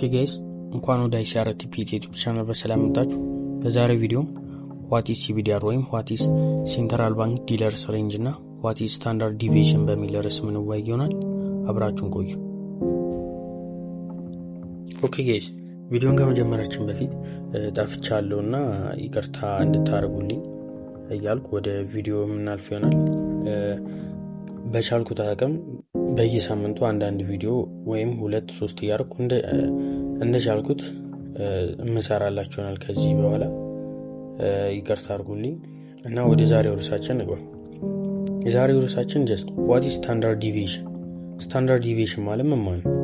ኦኬ ጋይስ እንኳን ወደ ICRTP ዩቲዩብ ቻናል በሰላም መጣችሁ። በዛሬው ቪዲዮ what is CBDR ወይም what is Central Bank Dealers Range እና what is Standard Deviation በሚል ርዕስ የምንወያይ ይሆናል። አብራችሁን ቆዩ። ኦኬ ጋይስ ቪዲዮን ከመጀመራችን በፊት ጣፍቻለሁና ይቅርታ እንድታረጉልኝ እያልኩ ወደ ቪዲዮ ምናልፍ ይሆናል። በቻልኩት አቅም በየሳምንቱ አንዳንድ ቪዲዮ ወይም 2-3 ያርኩ እንደቻልኩት እንሰራላችሁ ይሆናል ከዚህ በኋላ ይቅርታ አድርጉልኝ እና ወደ ዛሬው ርዕሳችን እንግባ። የዛሬው ርዕሳችን just what is standard deviation? standard deviation ማለት ምን ማለት ነው?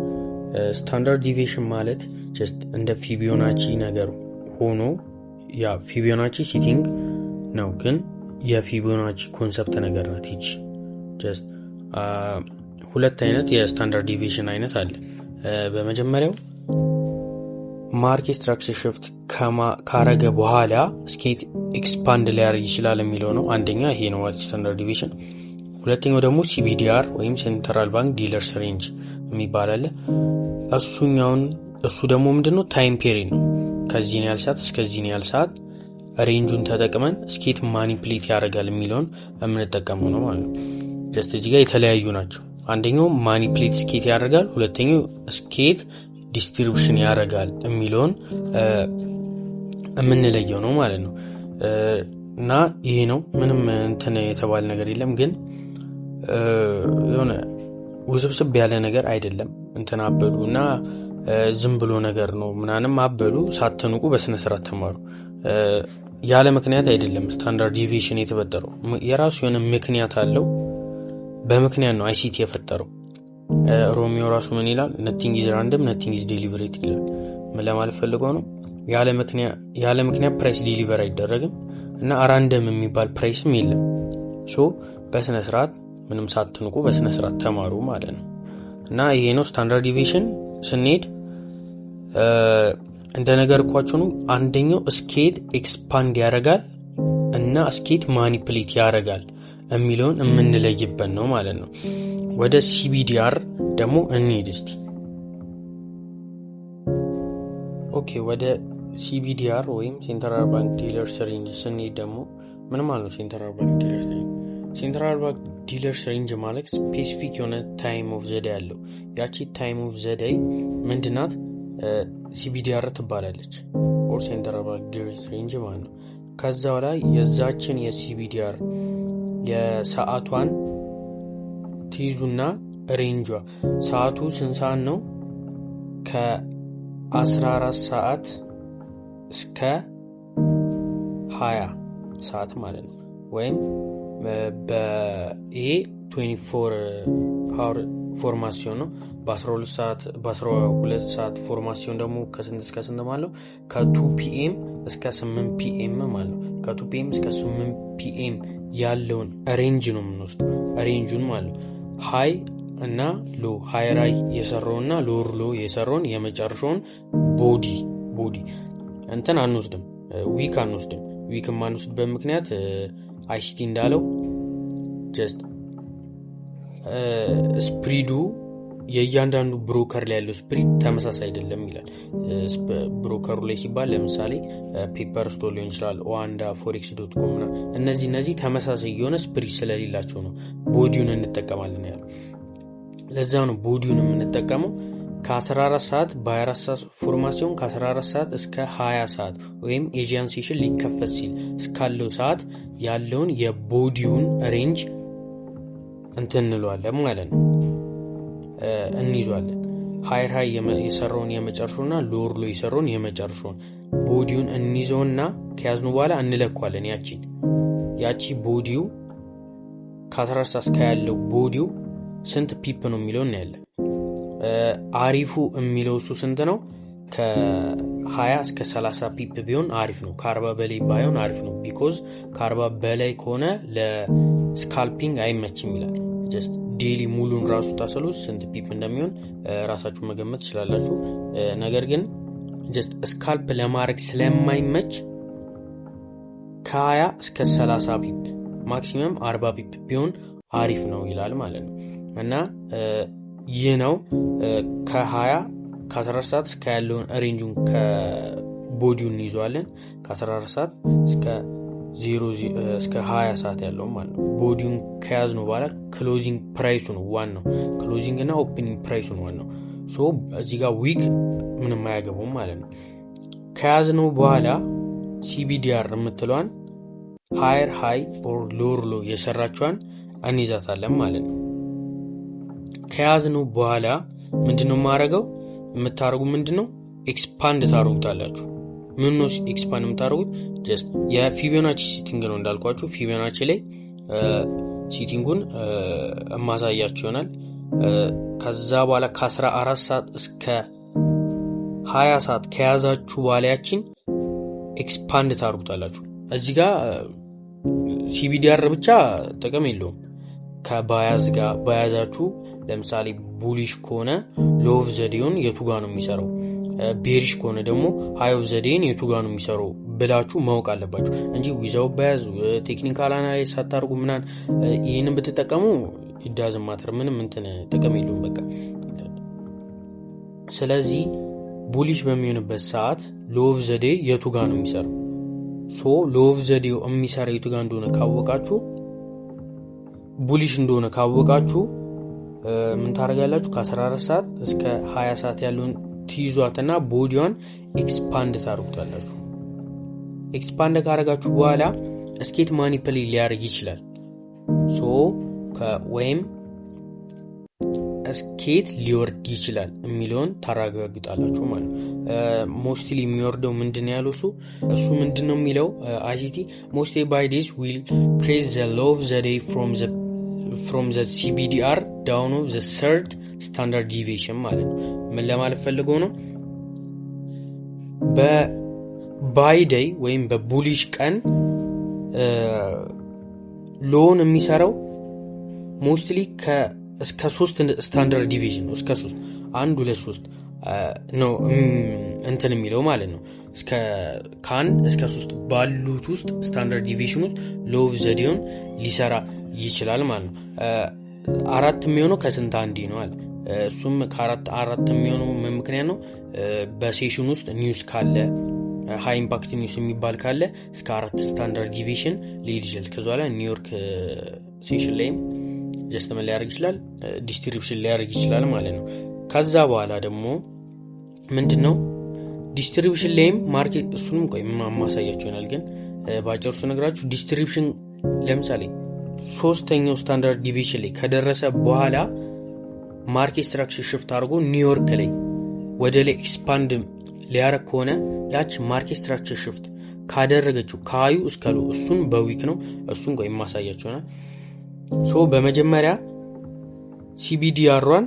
standard deviation ማለት just እንደ ፊቦናቺ ነገር ሆኖ ያ ፊቦናቺ ሲቲንግ ነው ግን የፊቦናቺ ኮንሰፕት ነገር ናት ይቺ just ሁለት አይነት የስታንዳርድ ዲቪዬሽን አይነት አለ። በመጀመሪያው ማርኬት ስትራክቸር ሽፍት ካረገ በኋላ ስኬት ኤክስፓንድ ሊያደርግ ይችላል የሚለው ነው። አንደኛ ይሄ ነው ስታንዳርድ ዲቪዬሽን። ሁለተኛው ደግሞ CBDR ወይም ሴንትራል ባንክ ዲለርስ ሬንጅ የሚባል አለ። እሱ ደግሞ ምንድነው ታይም ፔሪድ ነው። ከዚህ ነው ያልሳት እስከዚህ ነው ያልሳት ሬንጁን ተጠቅመን ስኬት ማኒፑሌት ያደርጋል የሚለውን የምንጠቀመው ነው ማለት ነው። ጀስት እዚህ ጋር የተለያዩ ናቸው። አንደኛው ማኒፑሌት ስኬት ያደርጋል፣ ሁለተኛው ስኬት ዲስትሪቢዩሽን ያደርጋል የሚለውን የምንለየው ነው ማለት ነው። እና ይሄ ነው ምንም እንትን የተባለ ነገር የለም ግን የሆነ ውስብስብ ያለ ነገር አይደለም። እንትን አበሉና ዝም ብሎ ነገር ነው ምናንም አበሉ ሳትንቁ በስነ ስርዓት ተማሩ። ያለ ምክንያት አይደለም ስታንዳርድ ዲቪዬሽን የተፈጠረው የራሱ የሆነ ምክንያት አለው። በምክንያት ነው ICT የፈጠረው። ሮሚዮ ራሱ ምን ይላል? nothing is random nothing is deliberate ይላል። ምን ለማለት ፈልገው ነው? ያለ ምክንያት ፕራይስ ዲሊቨር አይደረግም እና ራንደም የሚባል ፕራይስም የለም። በስነ ስርዓት ምንም ሳትንቁ በስነ ስርዓት ተማሩ ማለት ነው። እና ይሄ ነው ስታንዳርድ ዲቪዬሽን። ስንሄድ እንደ ነገርኳችሁ ነው። አንደኛው ስኬት ኤክስፓንድ ያደርጋል እና ስኬት ማኒፑሌት ያደርጋል የሚለውን የምንለይበት ነው ማለት ነው። ወደ CBDR ደግሞ እንሂድ እስቲ። ኦኬ ወደ CBDR ወይም ሴንትራል ባንክ ዲለርስ ሬንጅ ስንሄድ ደግሞ ምን ማለት ነው? ሴንትራል ባንክ ዲለርስ ሬንጅ ሴንትራል ባንክ ዲለርስ ሬንጅ ማለት ስፔሲፊክ የሆነ ታይም ኦፍ ዘ ዴይ አለው። ያቺ ታይም ኦፍ ዘ ዴይ ምንድናት? CBDR ትባላለች ኦር ሴንትራል ባንክ ዲለርስ ሬንጅ ማለት ነው። ከዛ ላይ የዛችን የCBDR የሰዓቷን ትይዙና ሬንጇ ሰዓቱ ስንት ሰዓት ነው? ከ14 ሰዓት እስከ 20 ሰዓት ማለት ነው። ወይም በኤ 24 hour ፎርማሲዮን ነው። በ12 ሰዓት ፎርማሲዮን ደግሞ ከስንት እስከ ስንት ማለት ነው? ከ2 PM እስከ 8 PM ማለት ነው። ከ2 PM እስከ 8 PM ያለውን ሬንጅ ነው የምንወስደው። ሬንጁን ማለት ነው ሃይ እና ሎ፣ ሃይ ላይ የሰራውና ሎር ሎ የሰራውን የመጨረሻውን ቦዲ እንትን አንወስድም። ዊክ አንወስድም። ዊክ ማንወስድበት ምክንያት ICT እንዳለው just ስፕሪዱ የእያንዳንዱ ብሮከር ላይ ያለው ስፕሪድ ተመሳሳይ አይደለም ይላል። ብሮከሩ ላይ ሲባል ለምሳሌ ፔፐር ስቶር ሊሆን ይችላል፣ ኦዋንዳ፣ forex.com እና እነዚህ ተመሳሳይ የሆነ ስፕሪድ ስለሌላቸው ነው ቦዲውን እንጠቀማለን ያለው። ለዛ ነው ቦዲውን የምንጠቀመው። ከ14 ሰዓት በ24 ሰዓት ፎርማሲዮን ከ14 ሰዓት እስከ 20 ሰዓት ወይም ኤጂያን ሴሽን ሊከፈት ሲል እስካለው ሰዓት ያለውን የቦዲውን ሬንጅ እንትን እንለዋለን ማለት ነው እንይዟለን። ሃይ የሰራውን የመጨረሻውና ሎር ሎ የሰራውን የመጨረሻውን ቦዲውን እንይዘውና ከያዝኑ በኋላ እንለኳለን። ያቺ ቦዲው ከ14 ሰዓት እስከ ያለው ቦዲው ስንት ፒፕ ነው የሚለው እናያለን። አሪፉ የሚለው እሱ ስንት ነው? ከ20 እስከ 30 ፒፕ ቢሆን አሪፍ ነው። ከ40 በላይ ባይሆን አሪፍ ነው። ቢኮዝ ከ40 በላይ ከሆነ ለስካልፒንግ አይመችም ይላል። just ዴሊ ሙሉን ራሱ ታሰሉት ስንት ፒፕ እንደሚሆን ራሳችሁ መገመት ትችላላችሁ። ነገር ግን just ስካልፕ ለማድረግ ስለማይመች ከ20 እስከ 30 ፒፕ ማክሲመም 40 ፒፕ ቢሆን አሪፍ ነው ይላል ማለት ነው። እና ይህ ነው ከ20 ከ14 ሰዓት እስከ ያለውን ሬንጁን ከቦዲውን እንይዘዋለን። ከ14 ሰዓት እስከ 20 ሰዓት ያለው ማለት ነው። ቦዲውን ከያዝነው በኋላ ክሎዚንግ ፕራይሱ ነው ዋናው። ክሎዚንግ እና ኦፕኒንግ ፕራይሱ ነው ዋናው። ሶ እዚህ ጋር ዊክ ምንም አያገባውም ማለት ነው። ከያዝነው በኋላ ሲቢዲአር የምትለዋን ሃየር ሃይ ኦር ሎወር ሎ የሰራችዋን እንይዛታለን ማለት ነው። ከያዝነው በኋላ ምንድነው ማረገው የምታረጉ ምንድነው ኤክስፓንድ ታረጉታላችሁ። ምን ነው ኤክስፓንድ የምታረጉት? ጀስት የፊቦናቺ ሲቲንግ ነው እንዳልኳችሁ። ፊቦናቺ ላይ ሲቲንጉን ማሳያችሁ ይሆናል። ከዛ በኋላ ከ14 ሰዓት እስከ 20 ሰዓት ከያዛችሁ በኋላ ያቺን ኤክስፓንድ ታረጉታላችሁ። እዚህ ጋር ሲቢዲአር ብቻ ጥቅም የለውም። ከባያዝ ጋር ባያዛችሁ ለምሳሌ ቡሊሽ ከሆነ ሎቭ ዘዴውን የቱ ጋር ነው የሚሰራው፣ ቤሪሽ ከሆነ ደግሞ ሃይ ኦፍ ዘዴን የቱ ጋር ነው የሚሰራው ብላችሁ ማወቅ አለባችሁ እንጂ ዊዛው ባያዝ ቴክኒካል አናላይዝ ሳታርጉ ምናን ይሄንን ብትጠቀሙ ይዳዝ ማተር ምንም እንትን ጥቅም የለውም በቃ። ስለዚህ ቡሊሽ በሚሆንበት ሰዓት ሎቭ ዘዴ የቱ ጋር ነው የሚሰራው፣ ሶ ሎቭ ዘዴው የሚሰራው የቱ ጋር እንደሆነ ካወቃችሁ፣ ቡሊሽ እንደሆነ ካወቃችሁ ምን ታረጋላችሁ? ከ14 ሰዓት እስከ 20 ሰዓት ያለውን ትይዟትና ቦዲዋን ኤክስፓንድ ታረጉታላችሁ። ኤክስፓንድ ካረጋችሁ በኋላ ስኬት ማኒፑሌት ሊያደርግ ይችላል። ሶ ወይም ስኬት ሊወርድ ይችላል የሚለውን ታረጋግጣላችሁ ማለት ነው። ሞስትሊ የሚወርደው ምንድነው ያለው እሱ ምንድነው የሚለው ICT most by this will create the low of the day from the CBDR down of the third standard deviation ማለት ነው። ምን ለማለት ፈልገው ነው? በባይ ዴይ ወይም በቡሊሽ ቀን ሎን የሚሰራው ሞስትሊ እስከ 3 ስታንዳርድ ዲቪዥን ነው። እስከ 3 1 2 3 ነው እንትን የሚለው ማለት ነው። ከ1 እስከ 3 ባሉት ውስጥ ስታንዳርድ ዲቪዥን ውስጥ ሎቭ ዘዴውን ሊሰራ ይችላል ማለት ነው። 4 የሚሆነው ከስንት አንዴ ነው አለ። እሱም ከ4 የሚሆነው ምክንያት ነው በሴሽን ውስጥ ኒውስ ካለ ሃይ ኢምፓክት ኒውስ የሚባል ካለ እስከ 4 ስታንዳርድ ዲቪዥን ሊሄድ ይችላል። ከዛ በኋላ ኒውዮርክ ሴሽን ላይም ጀስተመን ሊያደርግ ይችላል፣ ዲስትሪቢዩሽን ሊያደርግ ይችላል ማለት ነው። ከዛ በኋላ ደግሞ ምንድነው ዲስትሪቢዩሽን ላይም ማርኬት እሱንም ቆይ ማሳያችሁ ይሆናል። ግን ባጭሩ ስነግራችሁ ዲስትሪቢዩሽን ለምሳሌ 3ኛው ስታንዳርድ ዲቪዥን ላይ ከደረሰ በኋላ ማርኬት ስትራክቸር ሽፍት አድርጎ ኒውዮርክ ላይ ወደ ላይ ኤክስፓንድ ሊያደርግ ከሆነ ያች ማርኬት ስትራክቸር ሽፍት ካደረገችው ከሃዩ እስከ ሎ እሱን በዊክ ነው። እሱን ቆይ ማሳያችሁ ይሆናል። ሶ በመጀመሪያ ሲቢዲአር1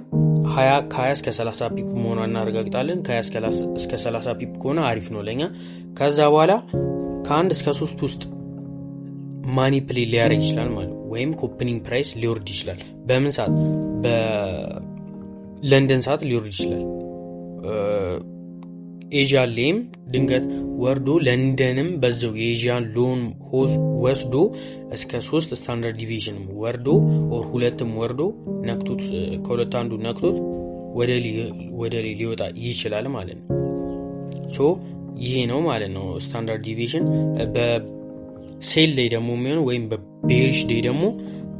ከ20 እስከ 30 ፒፕ መሆኗን እናረጋግጣለን። ከ20 እስከ 30 ፒፕ ከሆነ አሪፍ ነው ለኛ። ከዛ በኋላ ከ1 እስከ 3 ውስጥ ማኒፑሌት ሊያደርግ ይችላል ማለት ወይም ኦፕኒንግ ፕራይስ ሊወርድ ይችላል። በምን ሰዓት? በለንደን ሰዓት ሊወርድ ይችላል። ኤዥያን ላይም ድንገት ወርዶ ለንደንም በዛው የኤዥያን ሎን ወስዶ እስከ 3 ስታንዳርድ ዲቪዥን ወርዶ ኦር 2ም ወርዶ ነክቶት ከሁለት አንዱ ነክቶት ወደ ላይ ሊወጣ ይችላል ማለት ነው። ሶ ይሄ ነው ማለት ነው ስታንዳርድ ዲቪዥን። በሴል ላይ ደግሞ የሚሆነው ወይም በቤሪሽ ዴይ ደግሞ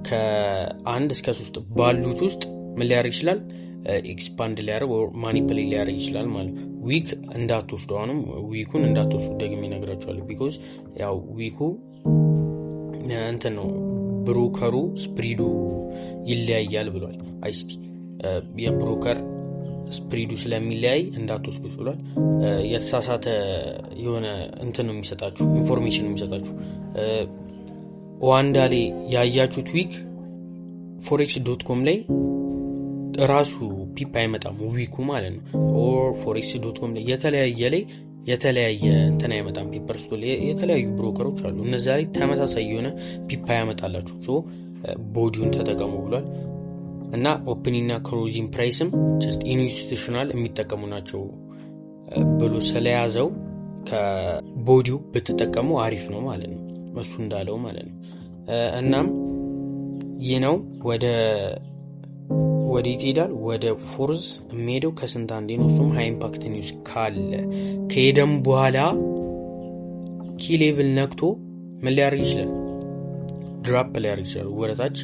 ከ1 እስከ 3 ባሉት ውስጥ ምን ሊያደርግ ይችላል? ኤክስፓንድ ሊያደርግ ኦር ማኒፑሌት ሊያደርግ ይችላል ማለት ነው። ዊክ እንዳትወስዱ፣ አሁንም ዊኩን እንዳትወስዱ ደግሜ እነግራችኋለሁ። ቢኮዝ ያው ዊኩ እንትን ነው ብሮከሩ ስፕሪዱ ይለያያል ብሏል አይሲቲ። የብሮከር ስፕሪዱ ስለሚለያይ እንዳትወስዱት ብሏል። የተሳሳተ የሆነ እንትን ነው የሚሰጣችሁ፣ ኢንፎርሜሽን ነው የሚሰጣችሁ። ዋንዳ ላይ ያያችሁት ዊክ forex.com ላይ ራሱ ፒፕ አይመጣም ዊኩ ማለት ነው። ኦር forex.com ላይ የተለያየ እንትን አይመጣም። ፔፐር ስቶል የተለያዩ ብሮከሮች አሉ፣ እነዛ ላይ ተመሳሳይ የሆነ ፒፕ ያመጣላችሁ። ሶ ቦዲውን ተጠቀሙ ብሏል። እና ኦፕኒንግ እና ክሎዚንግ ፕራይስም ጀስት ኢንስቲቱሽናል የሚጠቀሙ ናቸው ብሎ ስለያዘው ከቦዲው ብትጠቀሙ አሪፍ ነው ማለት ነው፣ እሱ እንዳለው ማለት ነው። እናም ይህ ነው ወዴት ይሄዳል? ወደ ፎርዝ የሚሄደው ከስንት አንዴ ነው። እሱም ሃይ ኢምፓክት ኒውስ ካለ ከሄደም በኋላ ኪ ሌቭል ነክቶ ምን ሊያደርግ ይችላል? ድራፕ ሊያደርግ ይችላል ወደታች፣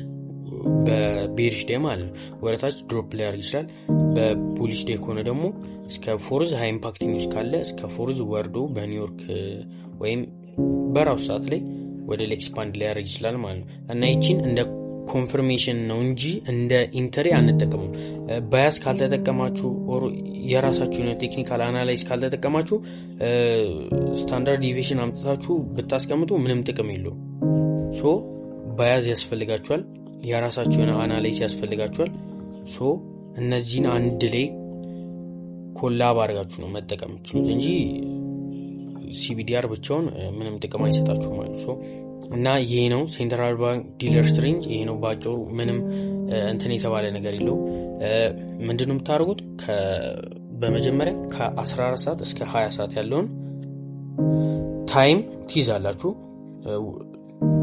በቤሪሽ ዴይ ማለት ነው። ወደታች ድሮፕ ሊያደርግ ይችላል። በቡሊሽ ዴይ ከሆነ ደግሞ እስከ ፎርዝ ሃይ ኢምፓክት ኒውስ ካለ እስከ ፎርዝ ወርዶ በኒውዮርክ ወይም በራሱ ሰዓት ላይ ወደ ኤክስፓንድ ሊያደርግ ይችላል ማለት ነው። እና ይቺን እንደ ኮንፈርሜሽን ነው እንጂ እንደ ኢንተሪ አንጠቀሙም። ባያስ ካልተጠቀማችሁ ኦር የራሳችሁ ቴክኒካል አናላይዝ ካልተጠቀማችሁ ስታንዳርድ ዲቪዬሽን አምጥታችሁ ብታስቀምጡ ምንም ጥቅም የለውም። ሶ ባያዝ ያስፈልጋችኋል፣ የራሳችሁ አናላይዝ ያስፈልጋችኋል። ሶ እነዚህን አንድ ላይ ኮላብ አድርጋችሁ ነው መጠቀም የምትችሉት እንጂ ሲቢዲአር ብቻውን ምንም ጥቅም አይሰጣችሁ ማለት ነው። እና ይሄ ነው ሴንትራል ባንክ ዲለርስ ሬንጅ። ይሄ ነው ባጭሩ፣ ምንም እንትን የተባለ ነገር የለው። ምንድነው የምታደርጉት? በመጀመሪያ ከ14 ሰዓት እስከ 20 ሰዓት ያለውን ታይም ትይዛላችሁ።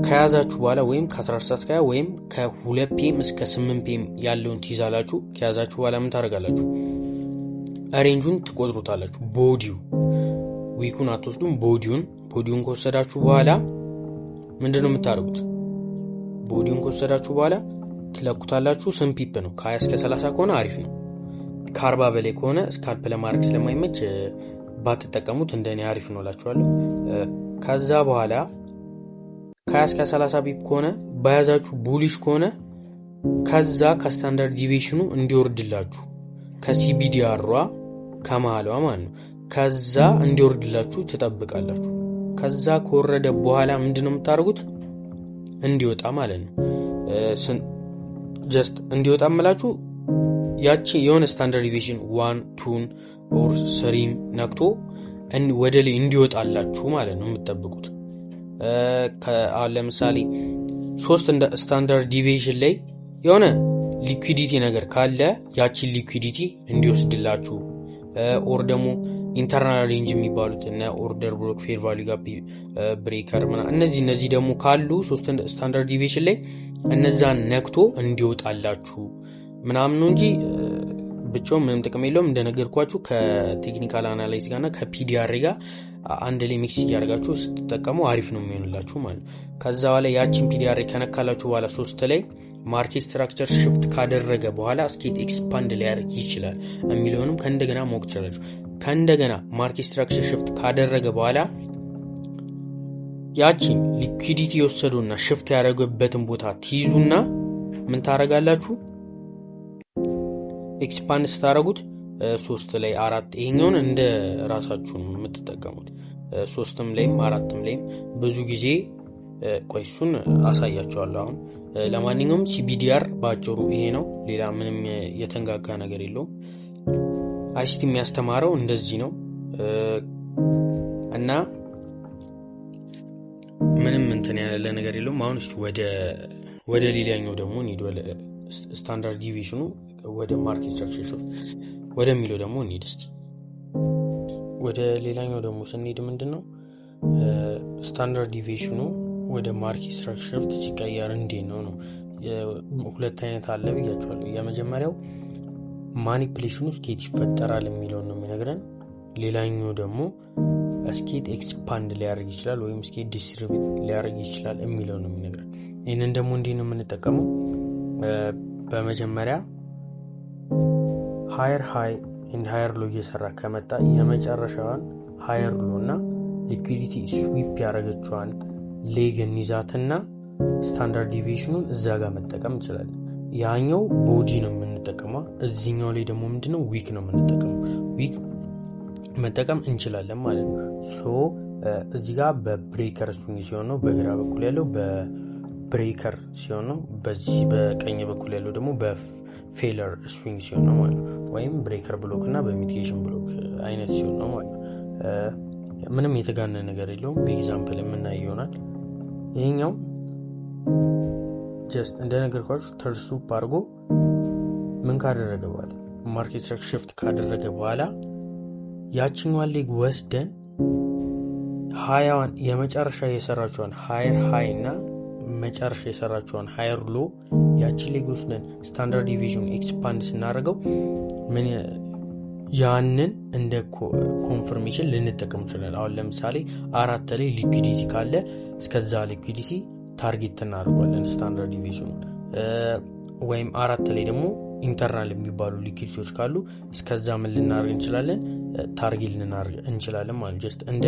ከያዛችሁ በኋላ ወይም ከ14 ሰዓት ከያ ወይም ከ2 ፒኤም እስከ 8 ፒኤም ያለውን ትይዛላችሁ። ከያዛችሁ በኋላ ምን ታደርጋላችሁ? ሬንጁን ትቆጥሩታላችሁ። ቦዲው ዊኩን አትወስዱም። ቦዲውን ከወሰዳችሁ በኋላ ምንድነው የምታደርጉት? ቦዲውን ከወሰዳችሁ በኋላ ትለኩታላችሁ። ስንት ፒፕ ነው? ከ20 እስከ 30 ከሆነ አሪፍ ነው። ከ40 በላይ ከሆነ ስካልፕ ለማድረግ ስለማይመች ባትጠቀሙት እንደኔ አሪፍ ነው እላችኋለሁ። ከዛ በኋላ ከ20 እስከ 30 ፒፕ ከሆነ በያዛችሁ ቡሊሽ ከሆነ ከዛ ከስታንዳርድ ዲቪዬሽኑ እንዲወርድላችሁ ከሲቢዲአሯ ከመሃሏ ማለት ነው ከዛ እንዲወርድላችሁ ትጠብቃላችሁ። ከዛ ከወረደ በኋላ ምንድነው የምታደርጉት? እንዲወጣ ማለት ነው። ጀስት እንዲወጣ ማለት ያቺ የሆነ ስታንዳርድ ዲቪዬሽን 1 2 ኦር 3 ነክቶ ወደ ላይ እንዲወጣላችሁ ማለት ነው የምትጠብቁት። ለምሳሌ 3 እንደ ስታንዳርድ ዲቪዬሽን ላይ የሆነ ሊኩዊዲቲ ነገር ካለ ያቺን ሊኩዊዲቲ እንዲወስድላችሁ ኦር ደግሞ ኢንተርናል ሬንጅ የሚባሉት እና ኦርደር ብሎክ ፌር ቫልዩ ጋፕ ብሬከር እነዚህ ደግሞ ካሉ 3 ስታንዳርድ ዲቪዬሽን ላይ እነዛን ነክቶ እንዲወጣላችሁ ምናምን ነው እንጂ ብቻውን ምንም ጥቅም የለውም። እንደነገርኳችሁ ከቴክኒካል አናላይዝ ጋርና ከፒዲአር ጋር አንድ ላይ ሚክስ እያደረጋችሁ ስትጠቀሙ አሪፍ ነው የሚሆንላችሁ ማለት። ከዛ በኋላ ያቺን ፒዲአር ከነካላችሁ በኋላ 3 ላይ ማርኬት ስትራክቸር ሽፍት ካደረገ በኋላ ስኬት ኤክስፓንድ ሊያደርግ ይችላል የሚለውንም ከእንደገና ማወቅ ትችላላችሁ። ከእንደገና ማርኬት ስትራክቸር ሽፍት ካደረገ በኋላ ያቺን ሊኩዊዲቲ የወሰዱና ሽፍት ያደረገበትን ቦታ ትይዙና ምን ታደርጋላችሁ? ኤክስፓንድ ስታደርጉት 3 ላይ 4 ይሄኛውን እንደ ራሳችሁ ነው የምትጠቀሙት። 3ም ላይም 4ም ላይም ብዙ ጊዜ ቆይሱን አሳያችኋለሁ። አሁን ለማንኛውም ሲቢዲአር ባጭሩ ይሄ ነው። ሌላ ምንም የተንጋጋ ነገር የለውም። አይሲቲ የሚያስተማረው እንደዚህ ነው እና ምንም እንትን ያለ ነገር የለውም። አሁን እስቲ ወደ ሌላኛው ደግሞ እንሂድ። ወደ ስታንዳርድ ዲቪዬሽኑ ወደ ማርኬት ስትራክቸር ወደሚለው ደግሞ እንሂድ። እስቲ ወደ ሌላኛው ደግሞ ስንሄድ ምንድነው ስታንዳርድ ዲቪዬሽኑ ወደ ማርኬት ስትራክቸር ሲቀየር እንዴት ነው? ሁለት አይነት አለ ብያችኋለሁ። የመጀመሪያው ማኒፑሌሽኑ ስኬት ይፈጠራል የሚለውን ነው የሚነግረን። ሌላኛው ደግሞ ስኬት ኤክስፓንድ ሊያደርግ ይችላል ወይም ስኬት ዲስትሪቢዩት ሊያደርግ ይችላል የሚለው ነው የሚነግረን። ይህንን ደግሞ እንዴት ነው የምንጠቀመው? በመጀመሪያ ሃየር ሃይ ኤንድ ሃየር ሎ እየሰራ ከመጣ የመጨረሻዋን ሃየር ሎ እና ሊኩዊዲቲ ስዊፕ ያደረገችዋን ሌግን ይዛትና ስታንዳርድ ዲቪዬሽኑን እዛ ጋር መጠቀም እንችላለን። ያኛው ቦዲ ነው የምንጠቀመው። እዚህኛው ላይ ደግሞ ምንድነው ዊክ ነው የምንጠቀመው። ዊክ መጠቀም እንችላለን ማለት ነው። ሶ እዚህ ጋር በብሬከር ስዊንግ ሲሆን ነው በግራ በኩል ያለው በብሬከር ሲሆን ነው። በዚህ በቀኝ በኩል ያለው ደግሞ በፌለር ስዊንግ ሲሆን ነው ማለት ነው። ወይም ብሬከር ብሎክ እና በሚቲጌሽን ብሎክ አይነት ሲሆን ነው ማለት ነው። ምንም የተጋነነ ነገር የለውም። በኤግዛምፕል የምናየው ይሆናል። ይሄኛው ጀስት እንደነገርኳችሁ ተርሱፕ አድርጎ ምን ካደረገ በኋላ ማርኬት ስትራክቸር ሽፍት ካደረገ በኋላ ያቺኛዋን ሌግ ወስደን ሃያዋን የመጨረሻ የሰራችዋን ሃየር ሃይ እና መጨረሻ የሰራችውን ሃየር ሎ ያቺ ሌግ ወስደን ስታንዳርድ ዲቪዥን ኤክስፓንድ ስናደርገው ምን ያንን እንደ ኮንፈርሜሽን ልንጠቀም ይችላል። አሁን ለምሳሌ 4 ላይ ሊኩዊዲቲ ካለ እስከዛ ሊኩዊዲቲ ታርጌት እናደርጋለን ስታንዳርድ ዲቪዥን፣ ወይም 4 ላይ ደግሞ ኢንተርናል የሚባሉ ሊኩዊዲቲዎች ካሉ እስከዛ ምን ልናደርግ እንችላለን? ታርጌት ልናደርግ እንችላለን ማለት ጀስት እንደ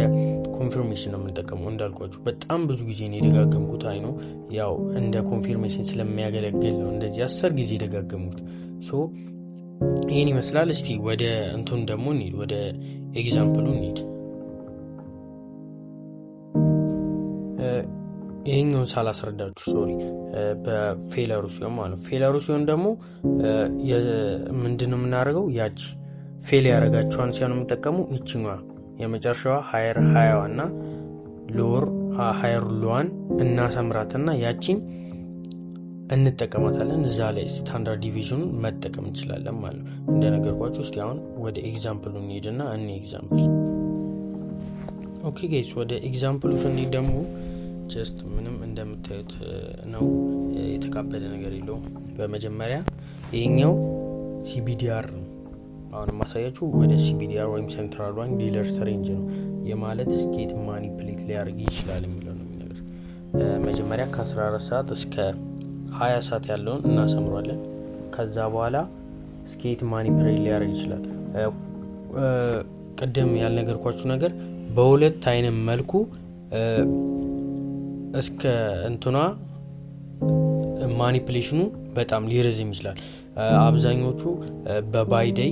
ኮንፈርሜሽን ነው የምንጠቀመው። እንዳልኳችሁ በጣም ብዙ ጊዜ ነው የደጋገምኩት። አይ ነው ያው እንደ ኮንፈርሜሽን ስለሚያገለግል ነው እንደዚህ 10 ጊዜ ደጋገምኩት። ሶ ይህን ይመስላል። እስቲ ወደ እንቱን ደግሞ እንሂድ፣ ወደ ኤግዛምፕሉ እንሂድ። ይሄኛውን ሳላስረዳችሁ ሶሪ፣ በፌለሩ ሲሆን ማለት ፌለሩ ሲሆን ደግሞ ምንድነው የምናደርገው? ያቺ ፌል ያደረጋቸዋን ሲሆን የምንጠቀሙ ይችኛዋ የመጨረሻዋ ሃየር 20 እና ሎወር ሃየር ሎዋን እናሰምራትና ያቺን እንጠቀማታለን። እዛ ላይ ስታንዳርድ ዲቪዥኑን መጠቀም እንችላለን ማለት ነው እንደነገርኳችሁ። እስቲ አሁን ወደ ኤግዛምፕሉ እንሂድና እኔ ኤግዛምፕል ኦኬ ጋይስ፣ ወደ ኤግዛምፕሉ ስንሄድ ደግሞ ጀስት ምንም እንደምታዩት ነው፣ የተካበደ ነገር የለውም። በመጀመሪያ ይሄኛው ሲቢዲአር ነው። አሁን ማሳያችሁ ወደ ሲቢዲአር ወይም ሴንትራል ባንክ ዲለርስ ሬንጅ ነው። የማለት ስኬት ማኒፕሌት ሊያደርግ ይችላል የሚለው ነው ነገር። መጀመሪያ ከ14 ሰዓት እስከ 20 ሰዓት ያለውን እናሰምሯለን። ከዛ በኋላ ስኬት ማኒፕሌት ሊያደርግ ይችላል። ቅድም ያልነገርኳችሁ ነገር በሁለት አይነት መልኩ እስከ እንትኗ ማኒፕሌሽኑ በጣም ሊረዝም ይችላል። አብዛኞቹ በባይ ዴይ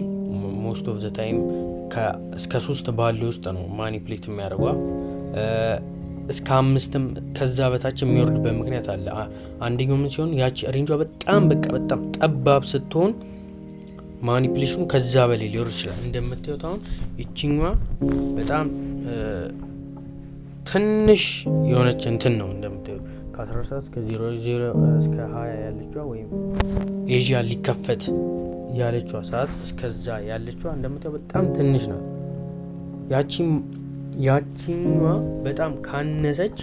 ሞስት ኦፍ ዘ ታይም እስከ 3 ባለው ውስጥ ነው ማኒፕሌት የሚያደርጓ። እስከ 5ም ከዛ በታች የሚወርድበት ምክንያት አለ። አንደኛው ምን ሲሆን ያቺ ሬንጇ በጣም በጣም ጠባብ ስትሆን ማኒፕሌሽኑ ከዛ በላይ ሊወርድ ይችላል። እንደምታዩት አሁን ይችኛዋ በጣም ትንሽ የሆነች እንትን ነው እንደምታዩት ከ14 እስከ 00 እስከ 20 ያለችዋ ወይም ኤዥያ ሊከፈት ያለችዋ ሰዓት እስከዛ ያለችዋ እንደምታዩት በጣም ትንሽ ናት። ያቺኛዋ በጣም ካነሰች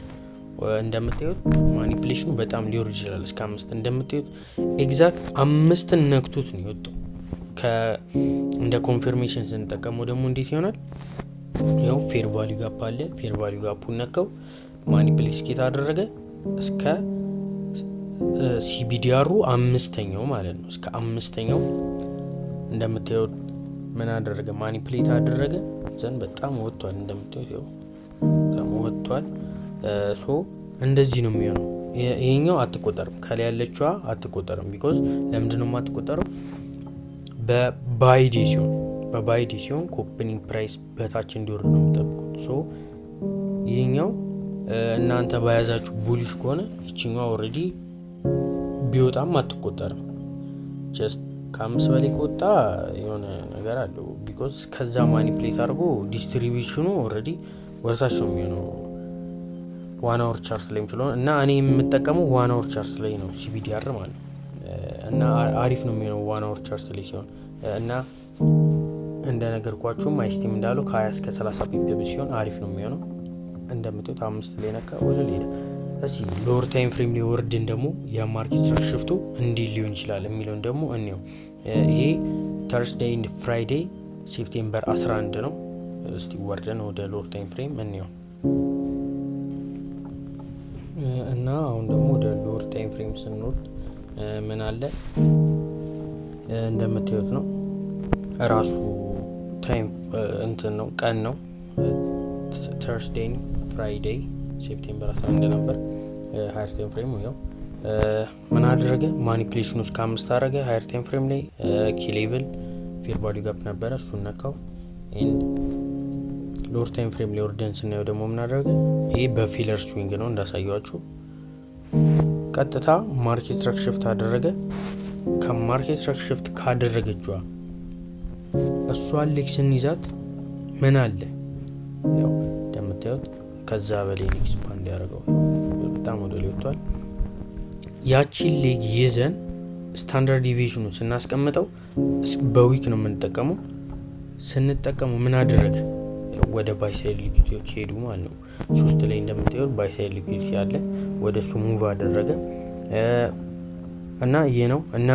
እንደምታዩት ማኒፕሌሽኑ በጣም ሊወርድ ይችላል እስከ 5። እንደምታዩት ኤግዛክት 5 ነክቶት ነው የወጣው። እንደ ኮንፈርሜሽን ስንጠቀመው ደግሞ እንዴት ይሆናል? ያው ፌር ቫልዩ ጋፕ አለ። ፌር ቫልዩ ጋፑን ነካው ማኒፕሌት ስኬት አደረገ እስከ ሲቢዲአሩ 5ኛው ማለት ነው። እስከ 5ኛው እንደምታዩት ምን አደረገ? ማኒፕሌት አደረገ ዘን በጣም ወጥቷል። እንደምታዩት ያው በጣም ወጥቷል። ሶ እንደዚህ ነው የሚሆነው። ይሄኛው አትቆጠርም፣ ከላይ ያለችዋ አትቆጠርም። ቢኮዝ ለምንድን ነው የማትቆጠረው? በባይዲ ሲሆን ኦፕኒንግ ፕራይስ በታች እንዲወርድ ነው የምጠብቁት። ሶ ይሄኛው እናንተ በያዛችሁ ቡሊሽ ከሆነ ይችኛው ኦልሬዲ ቢወጣም አትቆጠርም። ጀስት ከ5 በላይ ከወጣ የሆነ ነገር አለው። ቢኮዝ ከዛ ማኒፕሌት አድርጎ ዲስትሪቢዩሽኑ ኦልሬዲ ወርታች ነው የሚሆነው 1 አወር ቻርት ላይ ስለሆነ እና እኔ የምጠቀመው 1 አወር ቻርት ላይ ነው ሲቢዲአር ማለት ነው። እና አሪፍ ነው የሚሆነው 1 አወር ቻርት ላይ ሲሆን እና እንደነገርኳችሁም አይስቲም እንዳለው ከ20 እስከ 30 ፒፒ ሲሆን አሪፍ ነው የሚሆነው። እንደምታዩት 5 ላይ ነካ ወደ ሌላ። እስኪ ሎወር ታይም ፍሬም ላይ ወርድን ደግሞ የማርኬት ሽፍቱ እንዲህ ሊሆን ይችላል የሚለውን ደግሞ እንየው። ይሄ ተርስዴይ ኤንድ ፍራይዴይ ሴፕቴምበር 11 ነው። እስቲ ወርደን ወደ ሎወር ታይም ፍሬም እንየው እና አሁን ደግሞ ወደ ሎወር ታይም ፍሬም ስንወርድ ምን አለ እንደምታዩት ነው ራሱ ታይም እንትን ነው ቀን ነው። ተርስዴይ ኤንድ ፍራይዴይ ሴፕቴምበር 11 ነበር። ሃየር ታይም ፍሬም ነው። ምን አደረገ? ማኒፕሌሽኑ እስከ 5 አደረገ። ሃየር ታይም ፍሬም ላይ ኪ ሌቭል ፌር ቫልዩ ጋፕ ነበረ፣ እሱን ነካው። ኤንድ ሎወር ታይም ፍሬም ላይ ወርደን ስናየው ደግሞ ምን አደረገ? ይሄ በፊለር ስዊንግ ነው እንዳሳያችሁ። ቀጥታ ማርኬት ስትራክቸር ሽፍት አደረገ። ከማርኬት ስትራክቸር ሽፍት ካደረገችዋ እሷን ሌክ ስንይዛት ምን አለ? ያው እንደምታዩት ከዛ በላይ ኤክስፓንድ ያደርገው በጣም ወደ ላይ ወጥቷል። ያቺን ሌግ ይዘን ስታንዳርድ ዲቪዥኑ ስናስቀምጠው በዊክ ነው የምንጠቀመው። ስንጠቀመው ምን አደረገ? ወደ ባይ ሳይድ ሊኩዊዲቲዎች ሄዱ ማለት ነው። 3 ላይ እንደምታዩት ባይ ሳይድ ሊኩዊዲቲ አለ። ወደሱ ሙቭ አደረገ እና ይሄ ነው። እና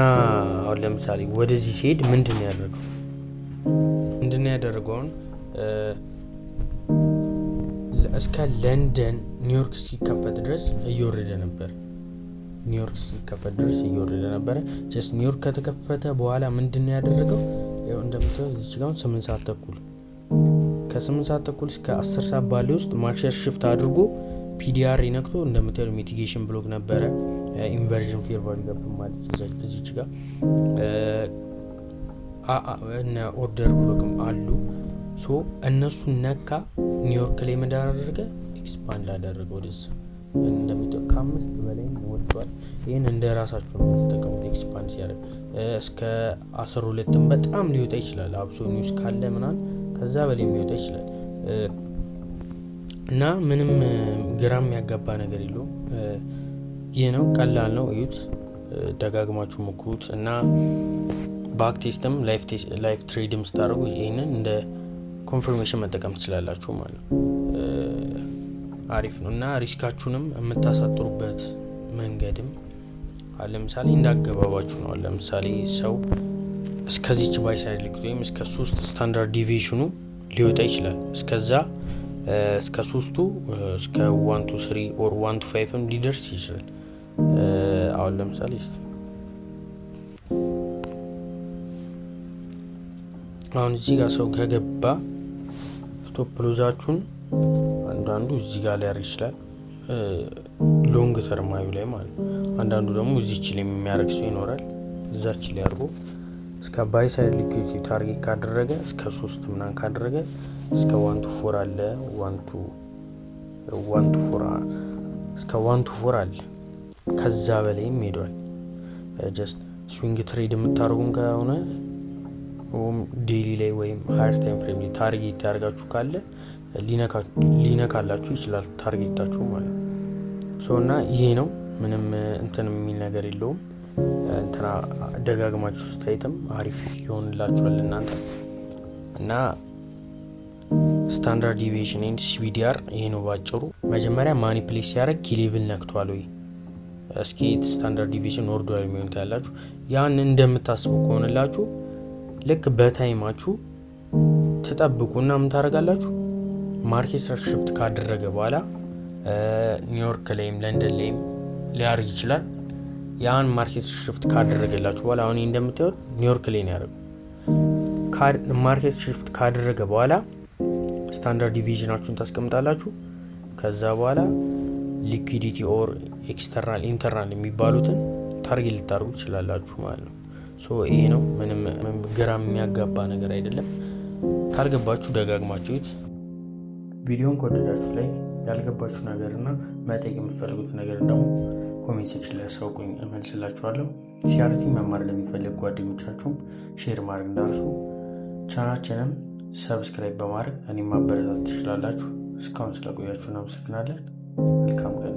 አሁን ለምሳሌ ወደዚህ ሲሄድ ምንድነው ያደረገው እስከ ለንደን ኒውዮርክ ሲከፈት ድረስ እየወረደ ነበር። ጀስት ኒውዮርክ ከተከፈተ በኋላ ምንድነው ያደረገው? ያው እንደምታዩት እዚህ ጋር 8 ሰዓት ተኩል ከ8 ሰዓት ተኩል እስከ 10 ሰዓት ባለው ውስጥ ማርኬት ሽፍት አድርጎ ፒዲአር ይነክቶ እንደምታዩት ሚቲጌሽን ብሎክ ነበረ፣ ኢንቨርዥን ፌር ቫልዩ ጋፕ ማለት እዚች ጋር እና ኦርደር ብሎክም አሉ። ሶ እነሱ ነካ። ኒውዮርክ ላይ መዳረገ ኤክስፓንድ አደረገ ወደዛ እንደምታዩት ከ5 በላይ ወጥቷል። ይሄን እንደ ራሳችሁ ነው ተጠቀሙት። ኤክስፓንድ ሲያደርግ እስከ 12 በጣም ሊወጣ ይችላል። አብሶ ኒውስ ካለ ምናምን ከዛ በላይ ሊወጣ ይችላል እና ምንም ግራም ያጋባ ነገር የለውም። ይሄ ነው፣ ቀላል ነው። እዩት፣ ደጋግማችሁ ሞክሩት እና ባክ ቴስትም ላይፍ ትሬድም ስታደርጉ ይሄንን እንደ ኮንፈርሜሽን መጠቀም ትችላላችሁ ማለት ነው። አሪፍ ነው እና ሪስካችሁንም የምታሳጥሩበት መንገድም ለምሳሌ እንዳገባባችሁ ነው። ለምሳሌ ሰው እስከዚች ባይ ሳይድ ሊኩት ወይም እስከ 3 ስታንዳርድ ዲቪዬሽኑ ሊወጣ ይችላል። እስከዛ እስከ 3ቱ እስከ 1 to 3 or 1 to 5 ሊደርስ ይችላል። አሁን ለምሳሌ አሁን እዚህ ጋር ሰው ከገባ ስቶፕ ሎዛችሁን አንዳንዱ እዚህ ጋር ላይ ያርግ ይችላል፣ ሎንግ ተርማዩ ላይ ማለት ነው። አንዳንዱ ደግሞ እዚች ላይ የሚያደርግ ሰው ይኖራል። እዛች ላይ አድርጎ እስከ ባይ ሳይድ ሊኩዊዲቲ ታርጌት ካደረገ እስከ 3 ምናምን ካደረገ እስከ 1 to 4 አለ 1 to 4 እስከ 1 to 4 አለ። ከዛ በላይም ሄዷል። ጀስት ስዊንግ ትሬድ የምታደርጉም ከሆነ ዴይሊ ላይ ወይም ሃየር ታይም ፍሬም ላይ ታርጌት ያደርጋችሁ ካለ ሊነካላችሁ ይችላል ታርጌታችሁ ማለት ነው። እና ይሄ ነው፣ ምንም እንትን የሚል ነገር የለውም። እንትና ደጋግማችሁ ስታይትም አሪፍ ይሆንላችኋል እናንተ እና ስታንዳርድ ዲቪዬሽን ኤንድ ሲቢዲአር ይሄ ነው ባጭሩ። መጀመሪያ ማኒፕሌት ሲያደርግ ኪ ሌቭል ነክቷል ወይ እስኪ ስታንዳርድ ዲቪዬሽን ወርዷል የሚሆን ታያላችሁ። ያን እንደምታስቡ ከሆነላችሁ ልክ በታይማችሁ ትጠብቁና ምን ታደርጋላችሁ? ማርኬት ሽፍት ካደረገ በኋላ ኒውዮርክ ላይም ለንደን ላይም ሊያርግ ይችላል። ያን ማርኬት ሽፍት ካደረገላችሁ በኋላ አሁን እንደምታዩት ኒውዮርክ ላይ ነው ያደረገው። ማርኬት ሽፍት ካደረገ በኋላ ስታንዳርድ ዲቪዬሽናችሁን ታስቀምጣላችሁ። ከዛ በኋላ ሊኩዊዲቲ ኦር ኤክስተርናል ኢንተርናል የሚባሉትን ታርጌት ልታደርጉ ትችላላችሁ ማለት ነው። ይሄ ነው፣ ምንም ግራም የሚያጋባ ነገር አይደለም። ካልገባችሁ ደጋግማችሁት ቪዲዮን ከወደዳችሁ ላይ ያልገባችሁ ነገርና መጠየቅ የምትፈልጉት ነገር ደግሞ ኮሜንት ሴክሽን ላይ አሳውቁኝ፣ እመልስላችኋለሁ። ሲአርቲ መማር ለሚፈልጉ ጓደኞቻችሁም ሼር ማድረግ እንዳትረሱ። ቻናላችንን ሰብስክራይብ በማድረግ እኔም ማበረታታት ትችላላችሁ። እስካሁን ስለቆያችሁ እናመሰግናለን። መልካም ቀን።